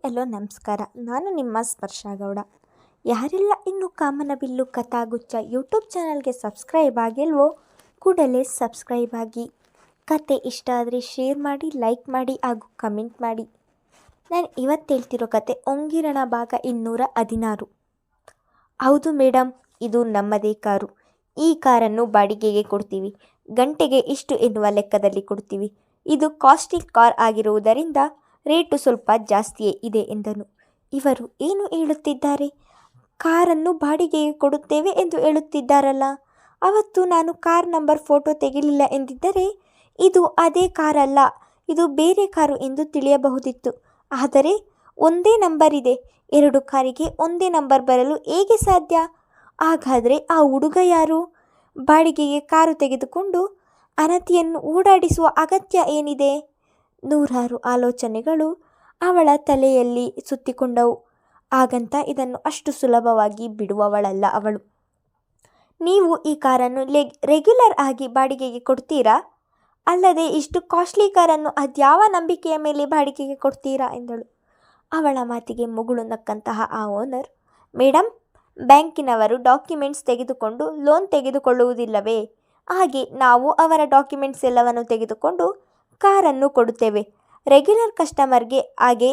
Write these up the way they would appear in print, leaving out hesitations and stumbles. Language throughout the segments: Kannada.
ಎಲ್ಲೋ ನಮಸ್ಕಾರ. ನಾನು ನಿಮ್ಮ ಸ್ಪರ್ಶ ಗೌಡ. ಯಾರೆಲ್ಲ ಇನ್ನೂ ಕಾಮನಬಿಲ್ಲು ಕಥಾಗುಚ್ಛ ಯೂಟ್ಯೂಬ್ ಚಾನಲ್ಗೆ ಸಬ್ಸ್ಕ್ರೈಬ್ ಆಗಿಲ್ವೋ ಕೂಡಲೇ ಸಬ್ಸ್ಕ್ರೈಬ್ ಆಗಿ. ಕತೆ ಇಷ್ಟ ಆದರೆ ಶೇರ್ ಮಾಡಿ, ಲೈಕ್ ಮಾಡಿ ಹಾಗೂ ಕಮೆಂಟ್ ಮಾಡಿ. ನಾನು ಇವತ್ತು ಹೇಳ್ತಿರೋ ಕತೆ ಒಂಗಿರಣ ಭಾಗ 216. ಹೌದು ಮೇಡಮ್, ಇದು ನಮ್ಮದೇ ಕಾರು. ಈ ಕಾರನ್ನು ಬಾಡಿಗೆಗೆ ಕೊಡ್ತೀವಿ. ಗಂಟೆಗೆ ಇಷ್ಟು ಎನ್ನುವ ಲೆಕ್ಕದಲ್ಲಿ ಕೊಡ್ತೀವಿ. ಇದು ಕಾಸ್ಟ್ಲಿ ಕಾರ್ ಆಗಿರುವುದರಿಂದ ರೇಟು ಸ್ವಲ್ಪ ಜಾಸ್ತಿಯೇ ಇದೆ ಎಂದನು. ಇವರು ಏನು ಹೇಳುತ್ತಿದ್ದಾರೆ? ಕಾರನ್ನು ಬಾಡಿಗೆಗೆ ಕೊಡುತ್ತೇವೆ ಎಂದು ಹೇಳುತ್ತಿದ್ದಾರಲ್ಲ. ಅವತ್ತು ನಾನು ಕಾರ್ ನಂಬರ್ ಫೋಟೋ ತೆಗೆಯಲಿಲ್ಲ ಎಂದಿದ್ದರೆ ಇದು ಅದೇ ಕಾರಲ್ಲ, ಇದು ಬೇರೆ ಕಾರು ಎಂದು ತಿಳಿಯಬಹುದಿತ್ತು. ಆದರೆ ಒಂದೇ ನಂಬರ್ ಇದೆ. 2 ಕಾರಿಗೆ ಒಂದೇ ನಂಬರ್ ಬರಲು ಹೇಗೆ ಸಾಧ್ಯ? ಹಾಗಾದರೆ ಆ ಹುಡುಗ ಯಾರು? ಬಾಡಿಗೆಗೆ ಕಾರು ತೆಗೆದುಕೊಂಡು ಅನತಿಯನ್ನು ಓಡಾಡಿಸುವ ಅಗತ್ಯ ಏನಿದೆ? ನೂರಾರು ಆಲೋಚನೆಗಳು ಅವಳ ತಲೆಯಲ್ಲಿ ಸುತ್ತಿಕೊಂಡವು. ಹಾಗಂತ ಇದನ್ನು ಅಷ್ಟು ಸುಲಭವಾಗಿ ಬಿಡುವವಳಲ್ಲ ಅವಳು. ನೀವು ಈ ಕಾರನ್ನು ರೆಗ್ಯುಲರ್ ಆಗಿ ಬಾಡಿಗೆಗೆ ಕೊಡ್ತೀರಾ? ಅಲ್ಲದೆ ಇಷ್ಟು ಕಾಸ್ಟ್ಲಿ ಕಾರನ್ನು ಅದ್ಯಾವ ನಂಬಿಕೆಯ ಮೇಲೆ ಬಾಡಿಗೆಗೆ ಕೊಡ್ತೀರಾ ಎಂದಳು. ಅವಳ ಮಾತಿಗೆ ಮುಗುಳು ನಕ್ಕಂತಹ ಆ ಓನರ್, ಮೇಡಮ್, ಬ್ಯಾಂಕಿನವರು ಡಾಕ್ಯುಮೆಂಟ್ಸ್ ತೆಗೆದುಕೊಂಡು ಲೋನ್ ತೆಗೆದುಕೊಳ್ಳುವುದಿಲ್ಲವೇ? ಹಾಗೆ ನಾವು ಅವರ ಡಾಕ್ಯುಮೆಂಟ್ಸ್ ಎಲ್ಲವನ್ನು ತೆಗೆದುಕೊಂಡು ಕಾರನ್ನು ಕೊಡುತ್ತೇವೆ. ರೆಗ್ಯುಲರ್ ಕಸ್ಟಮರ್ಗೆ ಹಾಗೆ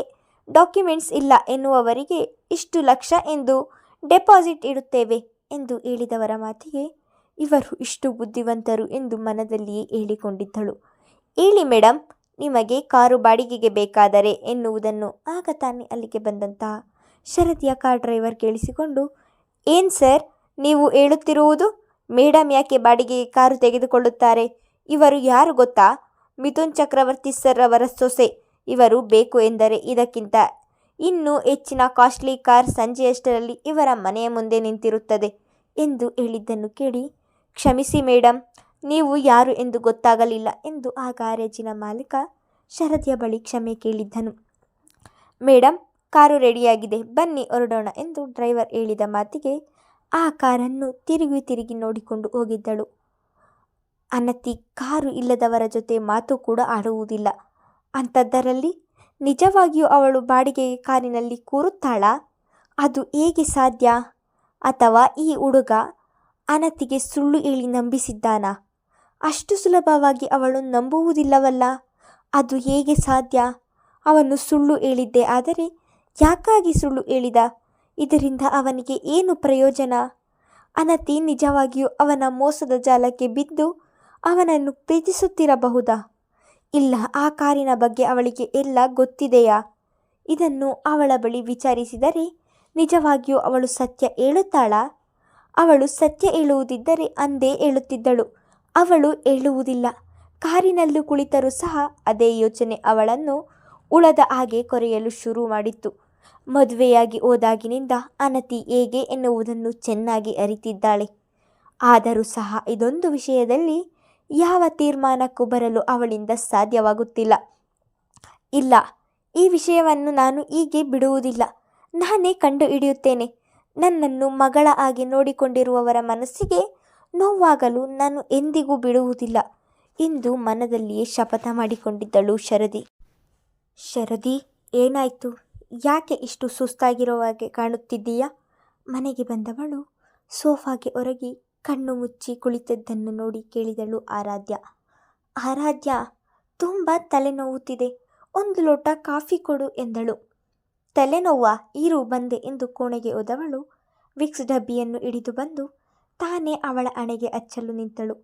ಡಾಕ್ಯುಮೆಂಟ್ಸ್ ಇಲ್ಲ ಎನ್ನುವವರಿಗೆ ಇಷ್ಟು ಲಕ್ಷ ಎಂದು ಡೆಪಾಸಿಟ್ ಇಡುತ್ತೇವೆ ಎಂದು ಹೇಳಿದವರ ಮಾತಿಗೆ ಇವರು ಇಷ್ಟು ಬುದ್ಧಿವಂತರು ಎಂದು ಮನದಲ್ಲಿಯೇ ಹೇಳಿಕೊಂಡಿದ್ದಳು. ಹೇಳಿ ಮೇಡಮ್, ನಿಮಗೆ ಕಾರು ಬಾಡಿಗೆಗೆ ಬೇಕಾದರೆ ಎನ್ನುವುದನ್ನು ಆಗ ತಾನೇ ಅಲ್ಲಿಗೆ ಬಂದಂತಹ ಶರದಿಯ ಕಾರ್ ಡ್ರೈವರ್ ಕೇಳಿಸಿಕೊಂಡು, ಏನು ಸರ್ ನೀವು ಹೇಳುತ್ತಿರುವುದು? ಮೇಡಮ್ ಯಾಕೆ ಬಾಡಿಗೆಗೆ ಕಾರು ತೆಗೆದುಕೊಳ್ಳುತ್ತಾರೆ? ಇವರು ಯಾರು ಗೊತ್ತಾ? ಮಿಥುನ್ ಚಕ್ರವರ್ತಿ ಸರ್ ಅವರ ಸೊಸೆ. ಇವರು ಬೇಕು ಎಂದರೆ ಇದಕ್ಕಿಂತ ಇನ್ನೂ ಹೆಚ್ಚಿನ ಕಾಸ್ಟ್ಲಿ ಕಾರ್ ಸಂಜೆಯಷ್ಟರಲ್ಲಿ ಇವರ ಮನೆಯ ಮುಂದೆ ನಿಂತಿರುತ್ತದೆ ಎಂದು ಹೇಳಿದ್ದನ್ನು ಕೇಳಿ, ಕ್ಷಮಿಸಿ ಮೇಡಮ್, ನೀವು ಯಾರು ಎಂದು ಗೊತ್ತಾಗಲಿಲ್ಲ ಎಂದು ಆ ಗ್ಯಾರೇಜಿನ ಮಾಲೀಕ ಶರದಿಯ ಬಳಿ ಕ್ಷಮೆ ಕೇಳಿದ್ದನು. ಮೇಡಮ್, ಕಾರು ರೆಡಿಯಾಗಿದೆ, ಬನ್ನಿ ಹೊರಡೋಣ ಎಂದು ಡ್ರೈವರ್ ಹೇಳಿದ ಮಾತಿಗೆ ಆ ಕಾರನ್ನು ತಿರುಗಿ ನೋಡಿಕೊಂಡು ಹೋಗಿದ್ದಳು. ಅನತಿ ಕಾರು ಇಲ್ಲದವರ ಜೊತೆ ಮಾತು ಕೂಡ ಆಡುವುದಿಲ್ಲ. ಅಂಥದ್ದರಲ್ಲಿ ನಿಜವಾಗಿಯೂ ಅವಳು ಬಾಡಿಗೆಗೆ ಕಾರಿನಲ್ಲಿ ಕೂರುತ್ತಾಳಾ? ಅದು ಹೇಗೆ ಸಾಧ್ಯ? ಅಥವಾ ಈ ಹುಡುಗ ಅನತಿಗೆ ಸುಳ್ಳು ಹೇಳಿ ನಂಬಿಸಿದ್ದಾನಾ? ಅಷ್ಟು ಸುಲಭವಾಗಿ ಅವಳು ನಂಬುವುದಿಲ್ಲವಲ್ಲ. ಅದು ಹೇಗೆ ಸಾಧ್ಯ? ಅವನು ಸುಳ್ಳು ಹೇಳಿದ್ದೇ ಆದರೆ ಯಾಕಾಗಿ ಸುಳ್ಳು ಹೇಳಿದ? ಇದರಿಂದ ಅವನಿಗೆ ಏನು ಪ್ರಯೋಜನ? ಅನತಿ ನಿಜವಾಗಿಯೂ ಅವನ ಮೋಸದ ಜಾಲಕ್ಕೆ ಬಿದ್ದು ಅವನನ್ನು ಪ್ರೀತಿಸುತ್ತಿರಬಹುದಾ? ಇಲ್ಲ, ಆ ಕಾರಿನ ಬಗ್ಗೆ ಅವಳಿಗೆ ಎಲ್ಲ ಗೊತ್ತಿದೆಯಾ? ಇದನ್ನು ಅವಳ ಬಳಿ ವಿಚಾರಿಸಿದರೆ ನಿಜವಾಗಿಯೂ ಅವಳು ಸತ್ಯ ಹೇಳುತ್ತಾಳಾ? ಅವಳು ಸತ್ಯ ಹೇಳುವುದಿದ್ದರೆ ಅಂದೇ ಹೇಳುತ್ತಿದ್ದಳು. ಅವಳು ಹೇಳುವುದಿಲ್ಲ. ಕಾರಿನಲ್ಲೂ ಕುಳಿತರೂ ಸಹ ಅದೇ ಯೋಚನೆ ಅವಳನ್ನು ಹುಳದ ಹಾಗೆ ಕೊರೆಯಲು ಶುರು ಮಾಡಿತ್ತು. ಮದುವೆಯಾಗಿ ಹೋದಾಗಿನಿಂದ ಅನತಿ ಹೇಗೆ ಎನ್ನುವುದನ್ನು ಚೆನ್ನಾಗಿ ಅರಿತಿದ್ದಾಳೆ. ಆದರೂ ಸಹ ಇದೊಂದು ವಿಷಯದಲ್ಲಿ ಯಾವ ತೀರ್ಮಾನಕ್ಕೂ ಬರಲು ಅವಳಿಂದ ಸಾಧ್ಯವಾಗುತ್ತಿಲ್ಲ. ಇಲ್ಲ, ಈ ವಿಷಯವನ್ನು ನಾನು ಹೀಗೆ ಬಿಡುವುದಿಲ್ಲ. ನಾನೇ ಕಂಡು ಹಿಡಿಯುತ್ತೇನೆ. ನನ್ನನ್ನು ಮಗಳ ಹಾಗೆ ನೋಡಿಕೊಂಡಿರುವವರ ಮನಸ್ಸಿಗೆ ನೋವಾಗಲು ನಾನು ಎಂದಿಗೂ ಬಿಡುವುದಿಲ್ಲ ಎಂದು ಮನದಲ್ಲಿಯೇ ಶಪಥ ಮಾಡಿಕೊಂಡಿದ್ದಳು ಶರದಿ. ಶರದಿ, ಏನಾಯಿತು? ಯಾಕೆ ಇಷ್ಟು ಸುಸ್ತಾಗಿರೋ ಹಾಗೆ ಕಾಣುತ್ತಿದ್ದೀಯಾ? ಮನೆಗೆ ಬಂದವಳು ಸೋಫಾಗೆ ಒರಗಿ ಕಣ್ಣು ಮುಚ್ಚಿ ಕುಳಿತದ್ದನ್ನು ನೋಡಿ ಕೇಳಿದಳು ಆರಾಧ್ಯ. ಆರಾಧ್ಯ, ತುಂಬ ತಲೆನೋವುತ್ತಿದೆ, 1 ಲೋಟ ಕಾಫಿ ಕೊಡು ಎಂದಳು. ತಲೆನೋವಾ? ಇರು ಬಂದೆ ಎಂದು ಕೋಣೆಗೆ ಹೋದವಳು ವಿಕ್ಸ್ ಡಬ್ಬಿಯನ್ನು ಹಿಡಿದು ಬಂದು ತಾನೇ ಅವಳ ಹಣೆಗೆ ಹಚ್ಚಲು ನಿಂತಳು.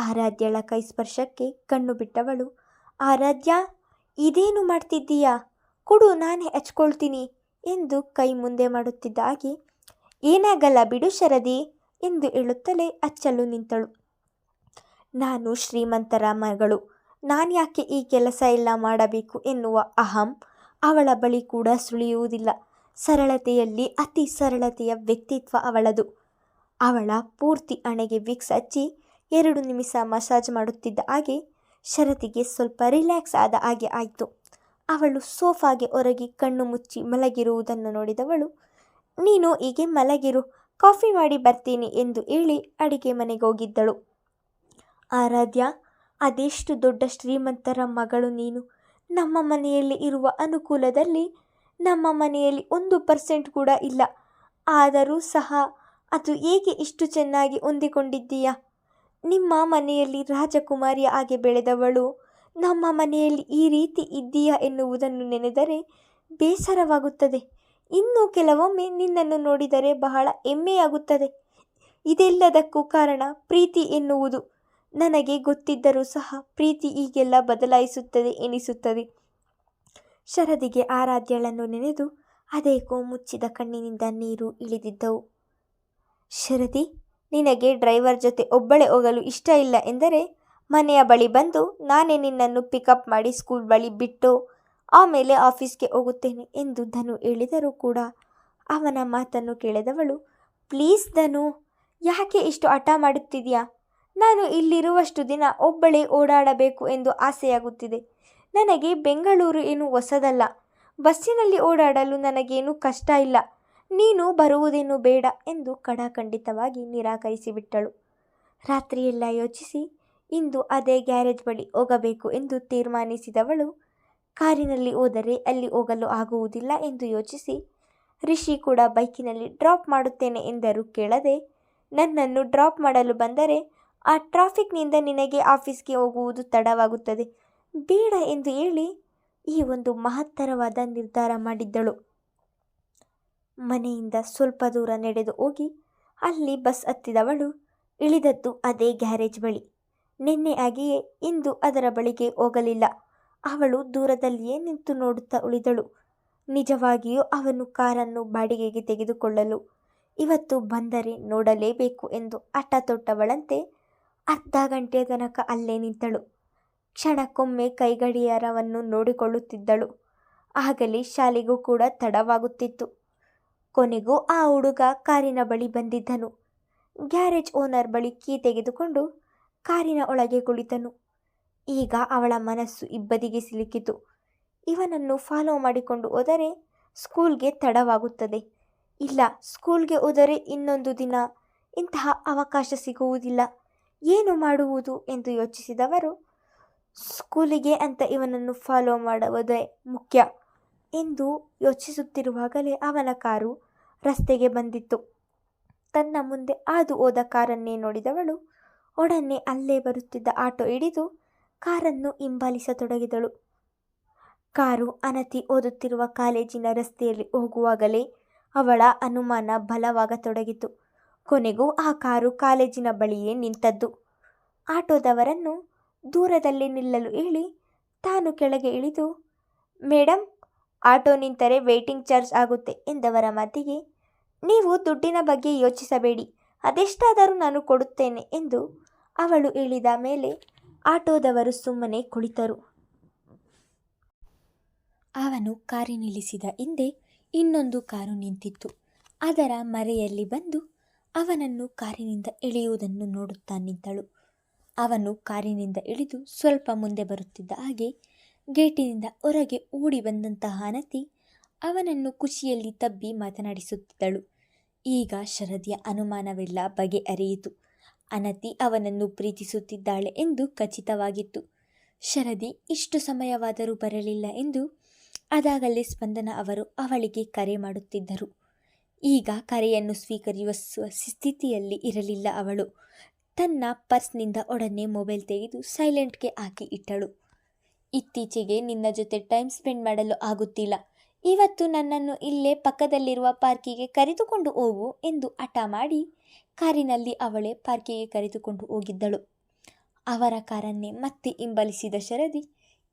ಆರಾಧ್ಯಳ ಕೈ ಸ್ಪರ್ಶಕ್ಕೆ ಕಣ್ಣು ಬಿಟ್ಟವಳು, ಆರಾಧ್ಯ, ಇದೇನು ಮಾಡ್ತಿದ್ದೀಯಾ? ಕೊಡು, ನಾನೇ ಹಚ್ಕೊಳ್ತೀನಿ ಎಂದು ಕೈ ಮುಂದೆ ಮಾಡುತ್ತಿದ್ದ ಹಾಗೆ, ಏನಾಗಲ್ಲ ಬಿಡು ಶರದಿ ಎಂದು ಹೇಳುತ್ತಲೇ ಹಚ್ಚಲು ನಿಂತಳು. ನಾನು ಶ್ರೀಮಂತರ ಮಗಳು, ನಾನ್ಯಾಕೆ ಈ ಕೆಲಸ ಎಲ್ಲ ಮಾಡಬೇಕು ಎನ್ನುವ ಅಹಂ ಅವಳ ಬಳಿ ಕೂಡ ಸುಳಿಯುವುದಿಲ್ಲ. ಸರಳತೆಯಲ್ಲಿ ಅತಿ ಸರಳತೆಯ ವ್ಯಕ್ತಿತ್ವ ಅವಳದು. ಅವಳ ಪೂರ್ತಿ ಹಣೆಗೆ ವಿಕ್ಸ್ ಹಚ್ಚಿ 2 ನಿಮಿಷ ಮಸಾಜ್ ಮಾಡುತ್ತಿದ್ದ ಹಾಗೆ ಶರದಿಗೆ ಸ್ವಲ್ಪ ರಿಲ್ಯಾಕ್ಸ್ ಆದ ಹಾಗೆ ಆಯಿತು. ಅವಳು ಸೋಫಾಗೆ ಹೊರಗಿ ಕಣ್ಣು ಮುಚ್ಚಿ ಮಲಗಿರುವುದನ್ನು ನೋಡಿದವಳು, ನೀನು ಹೀಗೆ ಮಲಗಿರು, ಕಾಫಿ ಮಾಡಿ ಬರ್ತೀನಿ ಎಂದು ಹೇಳಿ ಅಡಿಗೆ ಮನೆಗೆ ಹೋಗಿದ್ದಳು. ಆರಾಧ್ಯ, ಅದೆಷ್ಟು ದೊಡ್ಡ ಶ್ರೀಮಂತರ ಮಗಳು ನೀನು. ನಮ್ಮ ಮನೆಯಲ್ಲಿ ಇರುವ ಅನುಕೂಲದಲ್ಲಿ ನಮ್ಮ ಮನೆಯಲ್ಲಿ 1% ಕೂಡ ಇಲ್ಲ. ಆದರೂ ಸಹ ಅದು ಹೇಗೆ ಇಷ್ಟು ಚೆನ್ನಾಗಿ ಹೊಂದಿಕೊಂಡಿದ್ದೀಯಾ? ನಿಮ್ಮ ಮನೆಯಲ್ಲಿ ರಾಜಕುಮಾರಿಯ ಹಾಗೆ ಬೆಳೆದವಳು ನಮ್ಮ ಮನೆಯಲ್ಲಿ ಈ ರೀತಿ ಇದ್ದೀಯಾ ಎನ್ನುವುದನ್ನು ನೆನೆದರೆ ಬೇಸರವಾಗುತ್ತದೆ. ಇನ್ನು ಕೆಲವೊಮ್ಮೆ ನಿನ್ನನ್ನು ನೋಡಿದರೆ ಬಹಳ ಹೆಮ್ಮೆಯಾಗುತ್ತದೆ. ಇದೆಲ್ಲದಕ್ಕೂ ಕಾರಣ ಪ್ರೀತಿ ಎನ್ನುವುದು ನನಗೆ ಗೊತ್ತಿದ್ದರೂ ಸಹ ಪ್ರೀತಿ ಹೀಗೆಲ್ಲ ಬದಲಾಯಿಸುತ್ತದೆ ಎನಿಸುತ್ತದೆ. ಶರದಿಗೆ ಆರಾಧ್ಯಳನ್ನು ನೆನೆದು ಅದೇಕೋ ಮುಚ್ಚಿದ ಕಣ್ಣಿನಿಂದ ನೀರು ಇಳಿದಿದ್ದವು. ಶರದಿ, ನಿನಗೆ ಡ್ರೈವರ್ ಜೊತೆ ಒಬ್ಬಳೇ ಹೋಗಲು ಇಷ್ಟ ಇಲ್ಲ ಎಂದರೆ ಮನೆಯ ಬಳಿ ಬಂದು ನಾನೇ ನಿನ್ನನ್ನು ಪಿಕಪ್ ಮಾಡಿ ಸ್ಕೂಲ್ ಬಳಿ ಬಿಟ್ಟು ಆಮೇಲೆ ಆಫೀಸ್ಗೆ ಹೋಗುತ್ತೇನೆ ಎಂದು ಧನು ಹೇಳಿದರೂ ಕೂಡ ಅವನ ಮಾತನ್ನು ಕೇಳಿದವಳು, ಪ್ಲೀಸ್ ಧನು, ಯಾಕೆ ಇಷ್ಟು ಹಠ ಮಾಡುತ್ತಿದೆಯಾ? ನಾನು ಇಲ್ಲಿರುವಷ್ಟು ದಿನ ಒಬ್ಬಳೇ ಓಡಾಡಬೇಕು ಎಂದು ಆಸೆಯಾಗುತ್ತಿದೆ. ನನಗೆ ಬೆಂಗಳೂರು ಏನು ಹೊಸದಲ್ಲ. ಬಸ್ಸಿನಲ್ಲಿ ಓಡಾಡಲು ನನಗೇನು ಕಷ್ಟ ಇಲ್ಲ. ನೀನು ಬರುವುದೇನು ಬೇಡ ಎಂದು ಖಡಾಖಂಡಿತವಾಗಿ ನಿರಾಕರಿಸಿಬಿಟ್ಟಳು. ರಾತ್ರಿಯೆಲ್ಲ ಯೋಚಿಸಿ ಇಂದು ಅದೇ ಗ್ಯಾರೇಜ್ ಬಳಿ ಹೋಗಬೇಕು ಎಂದು ತೀರ್ಮಾನಿಸಿದವಳು ಕಾರಿನಲ್ಲಿ ಹೋದರೆ ಅಲ್ಲಿ ಹೋಗಲು ಆಗುವುದಿಲ್ಲ ಎಂದು ಯೋಚಿಸಿ ರಿಷಿ ಕೂಡ ಬೈಕಿನಲ್ಲಿ ಡ್ರಾಪ್ ಮಾಡುತ್ತೇನೆ ಎಂದರೂ ಕೇಳದೆ, ನನ್ನನ್ನು ಡ್ರಾಪ್ ಮಾಡಲು ಬಂದರೆ ಆ ಟ್ರಾಫಿಕ್ನಿಂದ ನಿನಗೆ ಆಫೀಸ್ಗೆ ಹೋಗುವುದು ತಡವಾಗುತ್ತದೆ, ಬೇಡ ಎಂದು ಹೇಳಿ ಈ ಒಂದು ಮಹತ್ತರವಾದ ನಿರ್ಧಾರ ಮಾಡಿದ್ದಳು. ಮನೆಯಿಂದ ಸ್ವಲ್ಪ ದೂರ ನಡೆದು ಹೋಗಿ ಅಲ್ಲಿ ಬಸ್ ಹತ್ತಿದವಳು ಇಳಿದದ್ದು ಅದೇ ಗ್ಯಾರೇಜ್ ಬಳಿ. ನಿನ್ನೆ ಆಗಿಯೇ ಇಂದು ಅದರ ಬಳಿಗೆ ಹೋಗಲಿಲ್ಲ. ಅವಳು ದೂರದಲ್ಲಿಯೇ ನಿಂತು ನೋಡುತ್ತಾ ಉಳಿದಳು. ನಿಜವಾಗಿಯೂ ಅವನು ಕಾರನ್ನು ಬಾಡಿಗೆಗೆ ತೆಗೆದುಕೊಳ್ಳಲು ಇವತ್ತು ಬಂದರೆ ನೋಡಲೇಬೇಕು ಎಂದು ಹಠ ತೊಟ್ಟವಳಂತೆ ಅರ್ಧ ಗಂಟೆಯ ತನಕ ಅಲ್ಲೇ ನಿಂತಳು. ಕ್ಷಣಕ್ಕೊಮ್ಮೆ ಕೈಗಡಿಯಾರವನ್ನು ನೋಡಿಕೊಳ್ಳುತ್ತಿದ್ದಳು. ಆಗಲೇ ಶಾಲೆಗೂ ಕೂಡ ತಡವಾಗುತ್ತಿತ್ತು. ಕೊನೆಗೂ ಆ ಹುಡುಗ ಕಾರಿನ ಬಳಿ ಬಂದಿದ್ದನು. ಗ್ಯಾರೇಜ್ ಓನರ್ ಬಳಿ ಕೀ ತೆಗೆದುಕೊಂಡು ಕಾರಿನ ಒಳಗೆ ಕುಳಿತನು. ಈಗ ಅವಳ ಮನಸ್ಸು ಇಬ್ಬದಿಗೆ ಸಿಲುಕಿತು. ಇವನನ್ನು ಫಾಲೋ ಮಾಡಿಕೊಂಡು ಹೋದರೆ ಸ್ಕೂಲ್ಗೆ ತಡವಾಗುತ್ತದೆ. ಇಲ್ಲ, ಸ್ಕೂಲ್ಗೆ ಹೋದರೆ ಇನ್ನೊಂದು ದಿನ ಇಂತಹ ಅವಕಾಶ ಸಿಗುವುದಿಲ್ಲ. ಏನು ಮಾಡುವುದು ಎಂದು ಯೋಚಿಸಿದವರು ಸ್ಕೂಲಿಗೆ ಅಂತ ಇವನನ್ನು ಫಾಲೋ ಮಾಡುವುದೇ ಮುಖ್ಯ ಎಂದು ಯೋಚಿಸುತ್ತಿರುವಾಗಲೇ ಅವನ ಕಾರು ರಸ್ತೆಗೆ ಬಂದಿತ್ತು. ತನ್ನ ಮುಂದೆ ಹಾದು ಹೋದ ಕಾರನ್ನೇ ನೋಡಿದವಳು ಒಡನೆ ಅಲ್ಲೇ ಬರುತ್ತಿದ್ದ ಆಟೋ ಹಿಡಿದು ಕಾರನ್ನು ಹಿಂಬಾಲಿಸತೊಡಗಿದಳು. ಕಾರು ಅನತಿ ಓದುತ್ತಿರುವ ಕಾಲೇಜಿನ ರಸ್ತೆಯಲ್ಲಿ ಹೋಗುವಾಗಲೇ ಅವಳ ಅನುಮಾನ ಬಲವಾಗತೊಡಗಿತು. ಕೊನೆಗೂ ಆ ಕಾರು ಕಾಲೇಜಿನ ಬಳಿಯೇ ನಿಂತದ್ದು. ಆಟೋದವರನ್ನು ದೂರದಲ್ಲಿ ನಿಲ್ಲಲು ಹೇಳಿ ತಾನು ಕೆಳಗೆ ಇಳಿದು, ಮೇಡಮ್, ಆಟೋ ನಿಂತರೆ ವೇಟಿಂಗ್ ಚಾರ್ಜ್ ಆಗುತ್ತೆ ಎಂದವರ ಮಾತಿಗೆ, ನೀವು ದುಡ್ಡಿನ ಬಗ್ಗೆ ಯೋಚಿಸಬೇಡಿ, ಅದೆಷ್ಟಾದರೂ ನಾನು ಕೊಡುತ್ತೇನೆ ಎಂದು ಅವಳು ಹೇಳಿದ ಮೇಲೆ ಆಟೋದವರು ಸುಮ್ಮನೆ ಕುಳಿತರು. ಅವನು ಕಾರು ನಿಲ್ಲಿಸಿದ ಹಿಂದೆ ಇನ್ನೊಂದು ಕಾರು ನಿಂತಿತ್ತು. ಅದರ ಮರೆಯಲ್ಲಿ ಬಂದು ಅವನನ್ನು ಕಾರಿನಿಂದ ಇಳಿಯುವುದನ್ನು ನೋಡುತ್ತಾ ನಿಂತಳು. ಅವನು ಕಾರಿನಿಂದ ಇಳಿದು ಸ್ವಲ್ಪ ಮುಂದೆ ಬರುತ್ತಿದ್ದ ಹಾಗೆ ಗೇಟಿನಿಂದ ಹೊರಗೆ ಓಡಿ ಬಂದಂತಹ ಅನತಿ ಅವನನ್ನು ಖುಷಿಯಲ್ಲಿ ತಬ್ಬಿ ಮಾತನಾಡಿಸುತ್ತಿದ್ದಳು. ಈಗ ಶರದಿಯ ಅನುಮಾನವೆಲ್ಲ ಬಗೆಹರಿಯಿತು. ಅನತಿ ಅವನನ್ನು ಪ್ರೀತಿಸುತ್ತಿದ್ದಾಳೆ ಎಂದು ಖಚಿತವಾಗಿತ್ತು. ಶರದಿ ಇಷ್ಟು ಸಮಯವಾದರೂ ಬರಲಿಲ್ಲ ಎಂದು ಅದಾಗಲೇ ಸ್ಪಂದನ ಅವರು ಅವಳಿಗೆ ಕರೆ ಮಾಡುತ್ತಿದ್ದರು. ಈಗ ಕರೆಯನ್ನು ಸ್ವೀಕರಿಸುವ ಸ್ಥಿತಿಯಲ್ಲಿ ಇರಲಿಲ್ಲ ಅವಳು. ತನ್ನ ಪರ್ಸ್ನಿಂದ ಒಡನೆ ಮೊಬೈಲ್ ತೆಗೆದು ಸೈಲೆಂಟ್ಗೆ ಹಾಕಿ ಇಟ್ಟಳು. ಇತ್ತೀಚೆಗೆ ನಿನ್ನ ಜೊತೆ ಟೈಮ್ ಸ್ಪೆಂಡ್ ಮಾಡಲು ಆಗುತ್ತಿಲ್ಲ. ಇವತ್ತು ನನ್ನನ್ನು ಇಲ್ಲೇ ಪಕ್ಕದಲ್ಲಿರುವ ಪಾರ್ಕಿಗೆ ಕರೆದುಕೊಂಡು ಹೋಗು ಎಂದು ಹಠ ಮಾಡಿ ಕಾರಿನಲ್ಲಿ ಅವಳೇ ಪಾರ್ಕಿಗೆ ಕರೆದುಕೊಂಡು ಹೋಗಿದ್ದಳು. ಅವರ ಕಾರನ್ನೇ ಮತ್ತೆ ಹಿಂಬಾಲಿಸಿದ ಶರದಿ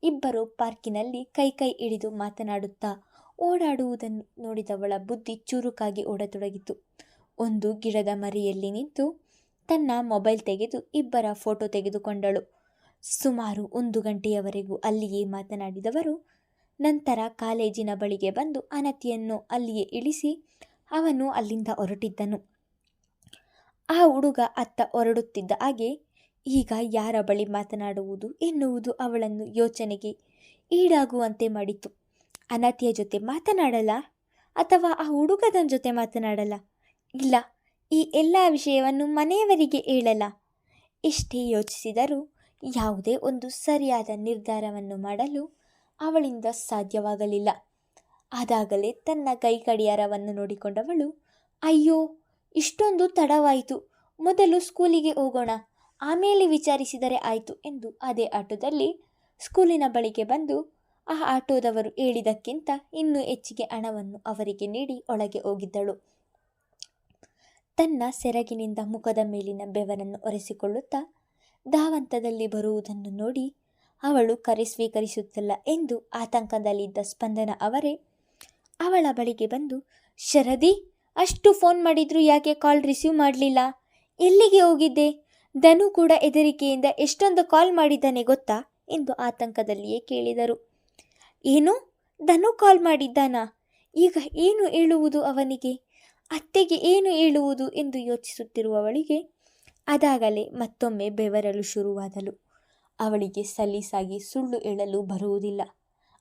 ಇಬ್ಬರು ಪಾರ್ಕಿನಲ್ಲಿ ಕೈ ಹಿಡಿದು ಮಾತನಾಡುತ್ತಾ ಓಡಾಡುವುದನ್ನು ನೋಡಿದವಳ ಬುದ್ಧಿ ಚುರುಕಾಗಿ ಓಡತೊಡಗಿತು. ಒಂದು ಗಿಡದ ಮರೆಯಲ್ಲಿ ನಿಂತು ತನ್ನ ಮೊಬೈಲ್ ತೆಗೆದು ಇಬ್ಬರ ಫೋಟೋ ತೆಗೆದುಕೊಂಡಳು. ಸುಮಾರು 1 ಗಂಟೆಯವರೆಗೂ ಅಲ್ಲಿಯೇ ಮಾತನಾಡಿದವರು ನಂತರ ಕಾಲೇಜಿನ ಬಳಿಗೆ ಬಂದು ಅನತಿಯನ್ನು ಅಲ್ಲಿಯೇ ಇಳಿಸಿ ಅವನು ಅಲ್ಲಿಂದ ಹೊರಟಿದ್ದನು. ಆ ಹುಡುಗ ಅತ್ತ ಹೊರಡುತ್ತಿದ್ದ ಹಾಗೆ ಈಗ ಯಾರ ಬಳಿ ಮಾತನಾಡುವುದು ಎನ್ನುವುದು ಅವಳನ್ನು ಯೋಚನೆಗೆ ಈಡಾಗುವಂತೆ ಮಾಡಿತು. ಅನತಿಯ ಜೊತೆ ಮಾತನಾಡಲ್ಲ ಅಥವಾ ಆ ಹುಡುಗನ ಜೊತೆ ಮಾತನಾಡಲ್ಲ? ಇಲ್ಲ, ಈ ಎಲ್ಲ ವಿಷಯವನ್ನು ಮನೆಯವರಿಗೆ ಹೇಳಲ್ಲ? ಎಷ್ಟೇ ಯೋಚಿಸಿದರೂ ಯಾವುದೇ ಒಂದು ಸರಿಯಾದ ನಿರ್ಧಾರವನ್ನು ಮಾಡಲು ಅವಳಿಂದ ಸಾಧ್ಯವಾಗಲಿಲ್ಲ. ಆದಾಗಲೇ ತನ್ನ ಕೈ ಗಡಿಯಾರವನ್ನು ನೋಡಿಕೊಂಡವಳು, ಅಯ್ಯೋ, ಇಷ್ಟೊಂದು ತಡವಾಯಿತು, ಮೊದಲು ಸ್ಕೂಲಿಗೆ ಹೋಗೋಣ, ಆಮೇಲೆ ವಿಚಾರಿಸಿದರೆ ಆಯಿತು ಎಂದು ಅದೇ ಆಟೋದಲ್ಲಿ ಸ್ಕೂಲಿನ ಬಳಿಗೆ ಬಂದು ಆ ಆಟೋದವರು ಹೇಳಿದ್ದಕ್ಕಿಂತ ಇನ್ನೂ ಹೆಚ್ಚಿಗೆ ಹಣವನ್ನು ಅವರಿಗೆ ನೀಡಿ ಒಳಗೆ ಹೋಗಿದ್ದಳು. ತನ್ನ ಸೆರಗಿನಿಂದ ಮುಖದ ಮೇಲಿನ ಬೆವರನ್ನು ಒರೆಸಿಕೊಳ್ಳುತ್ತಾ ಧಾವಂತದಲ್ಲಿ ಬರುವುದನ್ನು ನೋಡಿ ಅವಳು ಕರೆ ಸ್ವೀಕರಿಸುತ್ತಿಲ್ಲ ಎಂದು ಆತಂಕದಲ್ಲಿದ್ದ ಸ್ಪಂದನ ಅವರೇ ಅವಳ ಬಳಿಗೆ ಬಂದು, ಶರದಿ, ಅಷ್ಟು ಫೋನ್ ಮಾಡಿದ್ರು ಯಾಕೆ ಕಾಲ್ ರಿಸೀವ್ ಮಾಡಲಿಲ್ಲ? ಎಲ್ಲಿಗೆ ಹೋಗಿದ್ದೆ? ಧನು ಕೂಡ ಹೆದರಿಕೆಯಿಂದ ಎಷ್ಟೊಂದು ಕಾಲ್ ಮಾಡಿದ್ದಾನೆ ಗೊತ್ತಾ ಎಂದು ಆತಂಕದಲ್ಲಿಯೇ ಕೇಳಿದರು. ಏನು, ಧನು ಕಾಲ್ ಮಾಡಿದ್ದಾನಾ? ಈಗ ಏನು ಹೇಳುವುದು ಅವನಿಗೆ? ಅತ್ತೆಗೆ ಏನು ಹೇಳುವುದು ಎಂದು ಯೋಚಿಸುತ್ತಿರುವವಳಿಗೆ ಅದಾಗಲೇ ಮತ್ತೊಮ್ಮೆ ಬೆವರಲು ಶುರುವಾದಳು. ಅವಳಿಗೆ ಸಲೀಸಾಗಿ ಸುಳ್ಳು ಹೇಳಲು ಬರುವುದಿಲ್ಲ.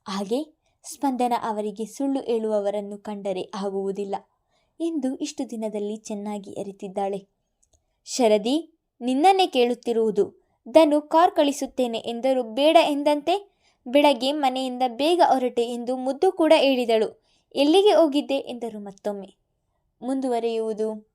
ಹಾಗೆ ಸ್ಪಂದನ ಅವರಿಗೆ ಸುಳ್ಳು ಹೇಳುವವರನ್ನು ಕಂಡರೆ ಆಗುವುದಿಲ್ಲ ಎಂದು ಇಷ್ಟು ದಿನದಲ್ಲಿ ಚೆನ್ನಾಗಿ ಅರಿತಿದ್ದಾಳೆ. ಶರದಿ, ನಿನ್ನನ್ನೇ ಕೇಳುತ್ತಿರುವುದು. ಧನು ಕಾರ್ ಕಳಿಸುತ್ತೇನೆ ಎಂದರು ಬೇಡ ಎಂದಂತೆ. ಬೆಳಗ್ಗೆ ಮನೆಯಿಂದ ಬೇಗ ಹೊರಟೆ ಎಂದು ಮುದ್ದು ಕೂಡ ಹೇಳಿದಳು. ಎಲ್ಲಿಗೆ ಹೋಗಿದ್ದೆ ಎಂದರು ಮತ್ತೊಮ್ಮೆ. ಮುಂದುವರಿಯುವುದು